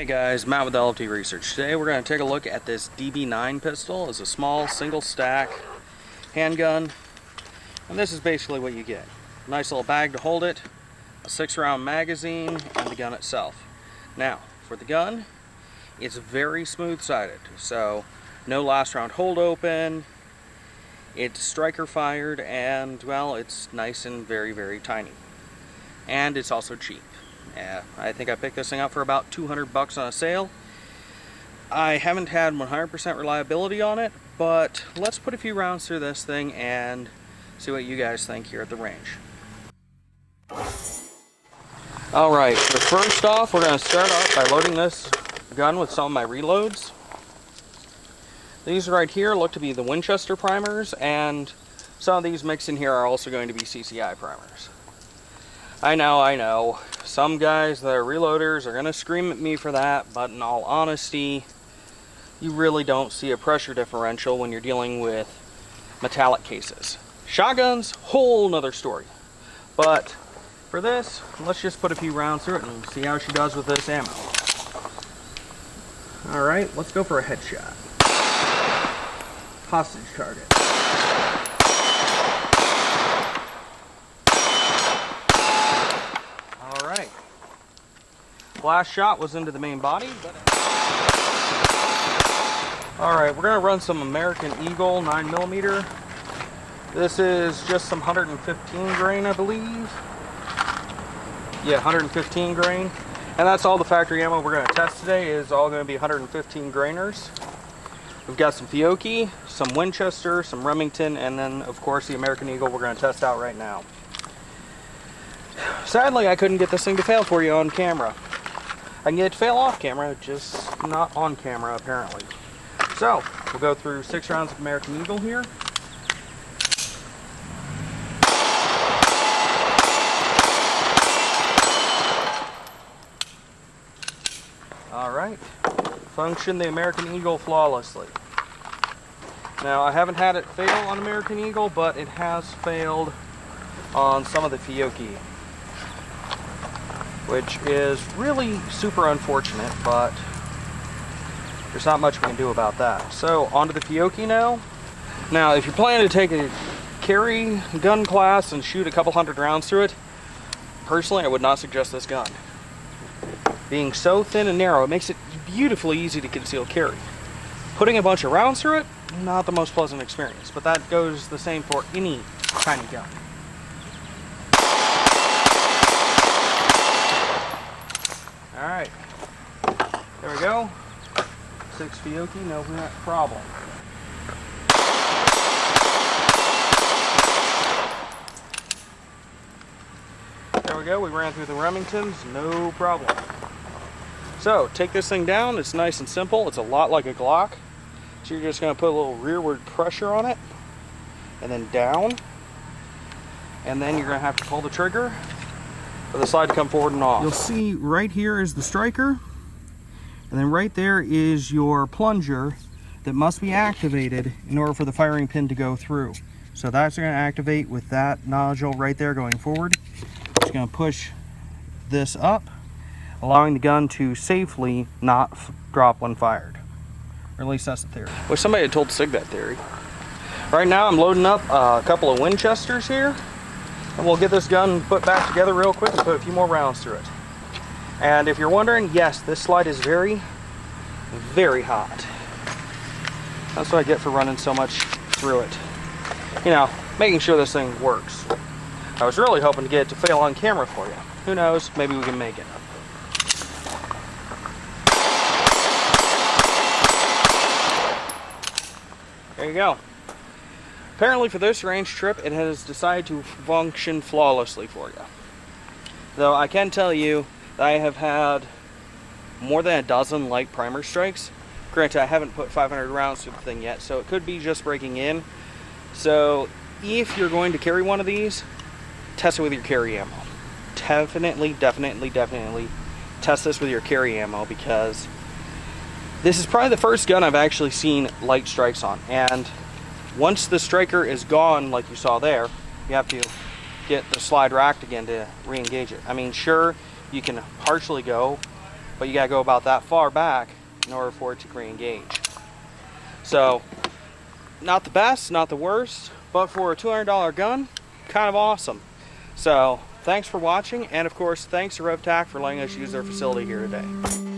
Hey guys, Matt with LFT Research. Today we're going to take a look at this DB9 pistol. It's a small single stack handgun, and this is basically what you get. Nice little bag to hold it, a 6-round magazine, and the gun itself. Now, for the gun, it's very smooth-sided, so no last round hold open. It's striker fired, and well, it's nice and very tiny. And it's also cheap. I think I picked this thing up for about 200 bucks on a sale. I haven't had 100% reliability on it, but let's put a few rounds through this thing and see what you guys think here at the range. Alright, so first off, we're going to start off by loading this gun with some of my reloads. These right here look to be the Winchester primers, and some of these mixed in here are also going to be CCI primers. I know, some guys that are reloaders are going to scream at me for that, but in all honesty, you really don't see a pressure differential when you're dealing with metallic cases. Shotguns, whole nother story. But for this, let's just put a few rounds through it and see how she does with this ammo. Alright, let's go for a headshot. Hostage target. Alright. Last shot was into the main body, but... Alright, we're going to run some American Eagle 9mm. This is just some 115 grain, I believe. Yeah, 115 grain. And that's all the factory ammo we're going to test today is all going to be 115 grainers. We've got some Fiocchi, some Winchester, some Remington, and then, of course, the American Eagle we're going to test out right now. Sadly, I couldn't get this thing to fail for you on camera. I can get it to fail off camera, just not on camera, apparently. So, we'll go through 6 rounds of American Eagle here. Alright. Function the American Eagle flawlessly. Now, I haven't had it fail on American Eagle, but it has failed on some of the Fiocchi, which is really super unfortunate, but there's not much we can do about that. So, onto the Fiocchi now. Now, if you're planning to take a carry gun class and shoot a couple hundred rounds through it, personally, I would not suggest this gun. Being so thin and narrow, it makes it beautifully easy to conceal carry. Putting a bunch of rounds through it, not the most pleasant experience, but that goes the same for any tiny gun. Alright, there we go. 6 Fiocchi, no problem. There we go, we ran through the Remingtons, no problem. So, take this thing down, it's nice and simple, it's a lot like a Glock. So you're just going to put a little rearward pressure on it, and then down, and then you're going to have to pull the trigger for the slide to come forward and off. You'll see right here is the striker, and then right there is your plunger that must be activated in order for the firing pin to go through. So that's going to activate with that nodule right there going forward. It's going to push this up, allowing the gun to safely not drop when fired. Or at least that's the theory. Wish somebody had told Sig that theory. Right now I'm loading up a couple of Winchesters here, and we'll get this gun put back together real quick and put a few more rounds through it. And if you're wondering, yes, this slide is very hot. That's what I get for running so much through it. You know, making sure this thing works. I was really hoping to get it to fail on camera for you. Who knows, maybe we can make it. There you go. Apparently for this range trip, it has decided to function flawlessly for you. Though I can tell you that I have had more than a dozen light primer strikes. Granted, I haven't put 500 rounds through the thing yet, so it could be just breaking in. So if you're going to carry one of these, test it with your carry ammo. Definitely test this with your carry ammo, because this is probably the first gun I've actually seen light strikes on. And once the striker is gone, like you saw there, you have to get the slide racked again to re-engage it. I mean, sure, you can partially go but you gotta go about that far back in order for it to re-engage. So, not the best, not the worst, but for a $200 gun, kind of awesome. So, thanks for watching, and of course, thanks to RevTac for letting us use their facility here today.